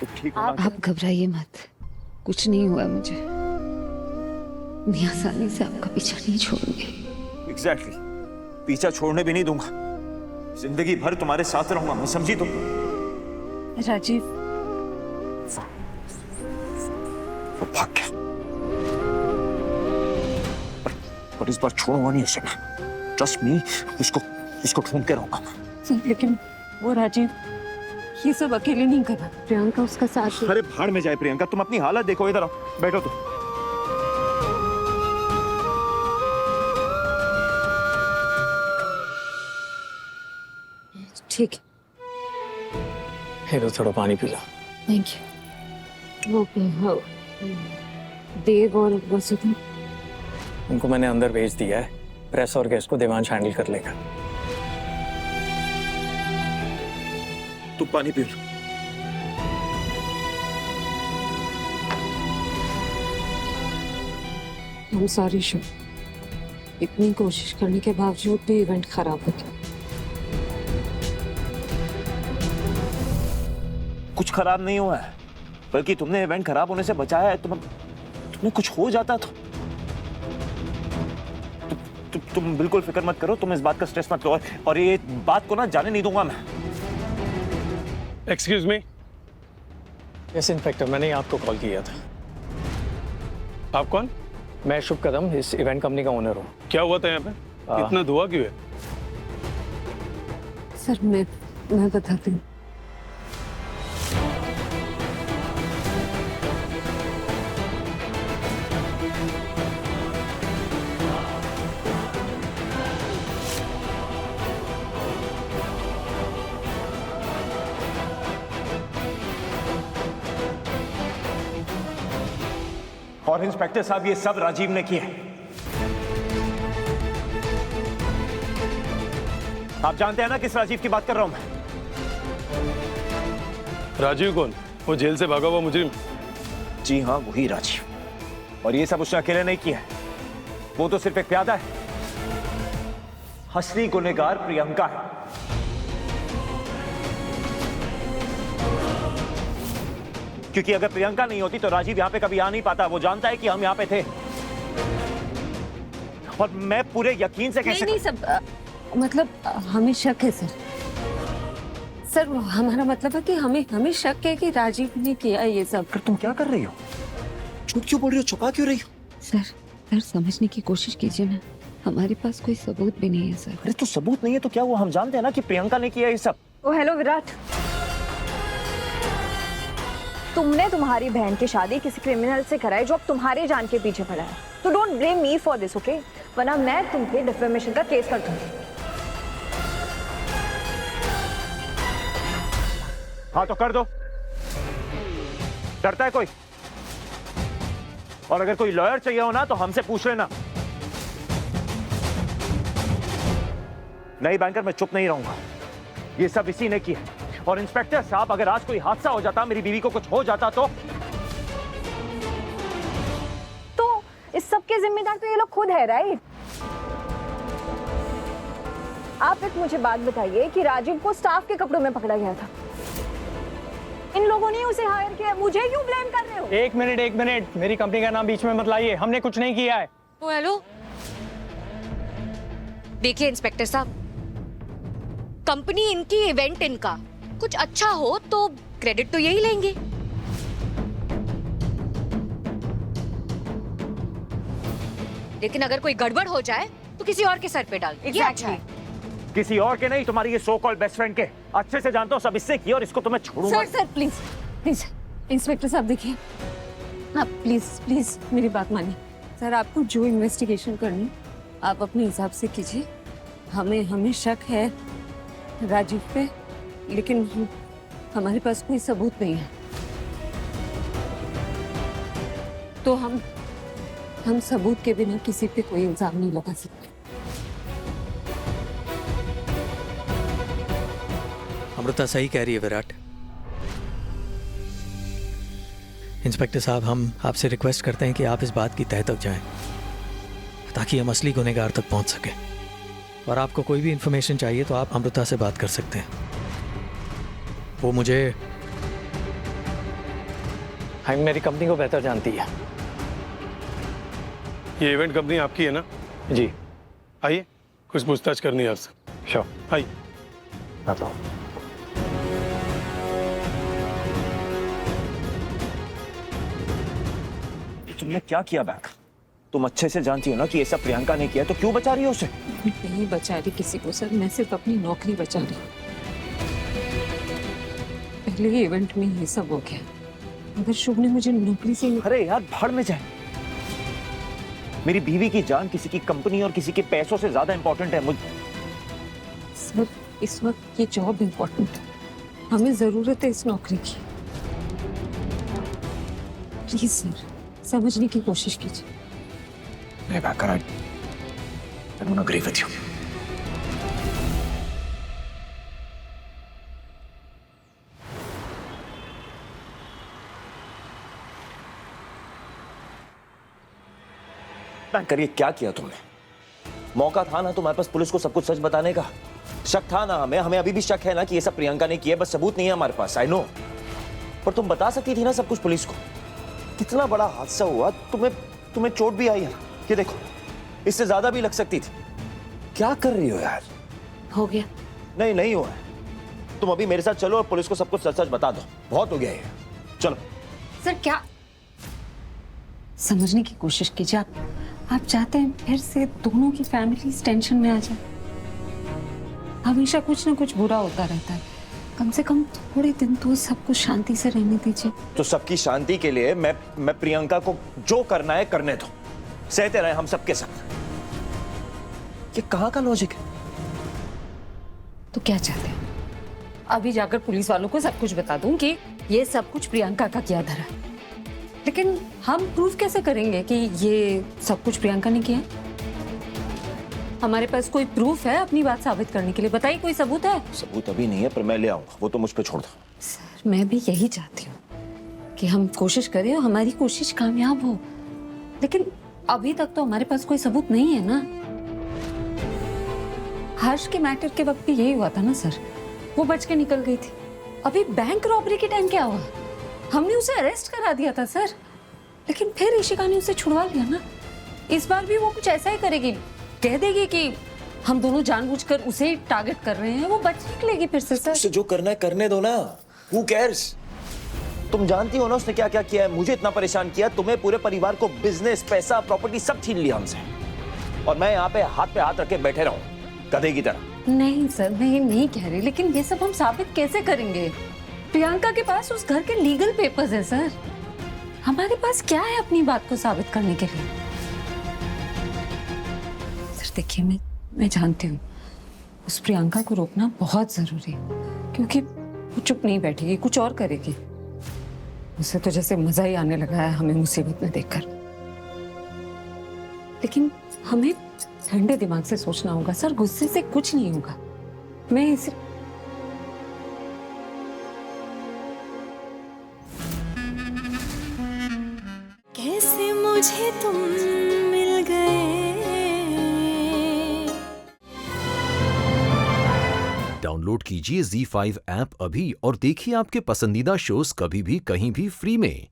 तो ठीक होना। आप घबराइए मत, कुछ नहीं हुआ मुझे। मैं आसानी से आपका पीछा नहीं छोड़ूंगी। एग्जैक्टली, पीछा छोड़ने भी नहीं दूंगा। जिंदगी भर तुम्हारे साथ रहूंगा मैं, समझी तुम? राजीव, वो भाग गया, पर इस बार छोड़ूंगा नहीं उसे। ट्रस्ट मी, इसको ढूंढ के रहूंगा। लेकिन वो राजीव ये सब अकेले नहीं कर रहा, प्रियंका उसका साथ। अरे भाड़ में जाए प्रियंका, तुम अपनी हालत देखो। इधर आओ, बैठो तुम। ठीक है, थोड़ा पानी P low. Thank you. Okay, हाँ देव और वसुधा उनको मैंने अंदर भेज दिया है। प्रेस और गेस्ट को देवांश हैंडल कर लेगा। तुम पानी P low. I'm sorry Shiv, इतनी कोशिश करने के बावजूद भी इवेंट खराब हो गया। कुछ खराब नहीं हुआ है, बल्कि तुमने इवेंट खराब होने से बचाया है। तुम्हें कुछ हो जाता तो तुम बिल्कुल फिक्र मत करो, तुम इस बात का स्ट्रेस मत लो। और ये बात को ना जाने नहीं दूंगा मैं। Excuse me. यस इंस्पेक्टर, मैंने ही आपको कॉल किया था। आप कौन? मैं शुभ कदम, इस इवेंट कंपनी का ओनर हूँ। क्या हुआ था यहाँ पे? इतना धुआं क्यों है? सर मैं बताती हूँ। और इंस्पेक्टर साहब, ये सब राजीव ने किया। आप जानते हैं ना किस राजीव की बात कर रहा हूं मैं? राजीव कौन? वो जेल से भागा हुआ मुजरिम? जी हाँ, वही राजीव। और ये सब उसने अकेले नहीं किया है, वो तो सिर्फ एक प्यादा है। असली गुनहगार प्रियंका है। क्योंकि अगर प्रियंका नहीं होती तो राजीव यहां पे कभी आ नहीं पाता। वो जानता है कि हम यहां पे थे। और मैं पूरे यकीन से नहीं सब मतलब हमें शक है सर हमारा मतलब है कि हमें शक है कि राजीव ने किया ये सब। फिर तुम क्या कर रही हो? झूठ क्यों बोल रही हो? छुपा क्यों रही हो? सर समझने की कोशिश कीजिए ना, हमारे पास कोई सबूत भी नहीं है सर। अरे तो सबूत नहीं है तो क्या हुआ? हम जानते हैं ना कि प्रियंका ने किया ये सब। ओ हेलो विराट, तुमने तुम्हारी बहन की शादी किसी क्रिमिनल से कराई जो अब तुम्हारी जान के पीछे पड़ा है। तो don't blame me for this, okay? वरना मैं तुम पे डिफेमेशन का केस कर दूंगी। हाँ तो कर दो। डरता है कोई? और अगर कोई लॉयर चाहिए हो ना तो हमसे पूछ लेना। नहीं बैंकर, मैं चुप नहीं रहूंगा। ये सब इसी ने किया। और इंस्पेक्टर साहब, अगर आज कोई हादसा हो जाता, मेरी बीवी को कुछ हो जाता तो इस सब के जिम्मेदार तो ये लोग खुद है, राइट? आप एक मुझे बात बताइए कि राजीव को स्टाफ के कपड़ों में पकड़ा गया था। इन लोगों ने उसे हायर किया, मुझे क्यों ब्लेम कर रहे हो? एक मिनट, मेरी कंपनी का नाम बीच में मत लाइए। हमने कुछ नहीं किया है। ओ हेलो, देखिए इंस्पेक्टर साहब, कंपनी इनकी, इवेंट इनका। कुछ अच्छा हो तो क्रेडिट तो यही लेंगे। लेकिन अगर कोई गड़बड़ हो जाए तो किसी और के सर पे डाल। ये अच्छा है। किसी और के नहीं, तुम्हारी ये सो कॉल्ड बेस्ट फ्रेंड के। अच्छे से जानता हूं सब इससे किया और इसको तो मैं छोड़ूंगा। सर प्लीज इंस्पेक्टर साहब देखिए, आप प्लीज मेरी बात मानिए। सर आपको जो इन्वेस्टिगेशन करनी आप अपने हिसाब से कीजिए। हमें शक है राजीव पे, लेकिन हमारे पास कोई सबूत नहीं है। तो हम सबूत के बिना किसी पे कोई इल्जाम नहीं लगा सकते। अमृता सही कह रही है विराट। इंस्पेक्टर साहब, हम आपसे रिक्वेस्ट करते हैं कि आप इस बात की तह तक जाएं ताकि हम असली गुनहगार तक पहुंच सकें। और आपको कोई भी इंफॉर्मेशन चाहिए तो आप अमृता से बात कर सकते हैं। वो मुझे हम मेरी कंपनी को बेहतर जानती है। ये इवेंट कंपनी आपकी है ना? जी आइए, कुछ पूछताछ करनी है आपसे। श्योर, आइए। आप आओ। तुमने क्या किया बैक? तुम अच्छे से जानती हो ना कि ये सब प्रियंका ने किया, तो क्यों बचा रही हो उसे? नहीं बचा रही किसी को सर, मैं सिर्फ अपनी नौकरी बचा रही। पहले ही इवेंट में ये सब हो गया, अगर शुभ ने मुझे नौकरी से अरे यार भाड़ में जाए। मेरी बीवी की जान किसी की कंपनी और किसी के पैसों से ज्यादा इंपॉर्टेंट है मुझे। सर इस वक्त ये जॉब इम्पोर्टेंट है, हमें जरूरत है इस नौकरी की। प्लीज सर समझने की कोशिश कीजिए। नहीं back, I don't agree with you. करिए, क्या किया तुमने? मौका था ना तुम्हारे पास पुलिस को सब कुछ सच बताने का। शक था ना हमें अभी भी शक है ना कि ये सब प्रियंका ने किया, बस सबूत नहीं है हमारे पास। आई नो, पर तुम बता सकती थी ना सब कुछ पुलिस को। कितना बड़ा हादसा हुआ, तुम्हें चोट भी आई है, ये देखो, इससे ज्यादा भी लग सकती थी। क्या कर रही हो यार? हो गया? नहीं हुआ है। तुम अभी मेरे साथ चलो और पुलिस को सब कुछ सच बता दो। बहुत हो गया ये, चलो। सर क्या? समझने की कोशिश कीजिए। आप चाहते हैं फिर से दोनों की फैमिली टेंशन में आ जाए? हमेशा कुछ ना कुछ बुरा होता रहता है, कम से कम थोड़े दिन तो सब कुछ शांति से रहने दीजिए। तो सबकी शांति के लिए मैं प्रियंका को जो करना है करने दो, सहते रहे हम सबके साथ। ये कहाँ का लॉजिक है? तो क्या चाहते हैं? अभी जाकर पुलिस वालों को सब कुछ बता दूं कि ये सब कुछ प्रियंका का किया धरा है, लेकिन हम प्रूफ कैसे करेंगे कि ये सब कुछ प्रियंका ने किया है? हमारे पास कोई प्रूफ है अपनी बात साबित करने के लिए? बताइए, कोई सबूत है? सबूत अभी नहीं है, पर मैं ले आऊंगा, वो तो मुझ पे छोड़ दो। सर मैं भी यही चाहती हूँ कि हम कोशिश करें और हमारी कोशिश कामयाब हो, लेकिन अभी तक तो हमारे पास कोई सबूत नहीं है ना। हर्ष के मैटर के वक्त भी यही हुआ था ना सर, वो बच के निकल गई थी। अभी बैंक रॉबरी के टाइम क्या हुआ? हमने उसे अरेस्ट करा दिया था सर, लेकिन फिर ऋषिका ने उसे छुड़वा लिया ना। इस बार भी वो कुछ ऐसा ही करेगी, कह देगी कि हम दोनों जानबूझकर उसे टारगेट कर रहे हैं, वो बच निकलेगी फिर से सर। उसे जो करना है करने दो ना, Who cares? तुम जानती हो ना उसने क्या क्या किया है, मुझे इतना परेशान किया, तुम्हें, पूरे परिवार को, बिजनेस, पैसा, प्रॉपर्टी सब छीन लिया हमसे, और मैं यहाँ पे हाथ रख के बैठे रहूं गधे की तरह। नहीं सर मैं ये नहीं कह रही, लेकिन ये सब हम साबित कैसे करेंगे? प्रियंका के पास उस घर के लीगल पेपर्स है सर, हमारे पास क्या है अपनी बात को साबित करने के लिए? सर देखिए, मैं जानती हूँ उस प्रियंका को रोकना बहुत जरूरी है, क्योंकि वो चुप नहीं बैठेगी, कुछ और करेगी। उसे तो जैसे मजा ही आने लगा है हमें मुसीबत में देखकर। लेकिन हमें ठंडे दिमाग से सोचना होगा सर, गुस्से से कुछ नहीं होगा। मैं इसे कैसे मुझे तुम मिल गए। डाउनलोड कीजिए ZEE5 ऐप अभी और देखिए आपके पसंदीदा शोज कभी भी कहीं भी फ्री में।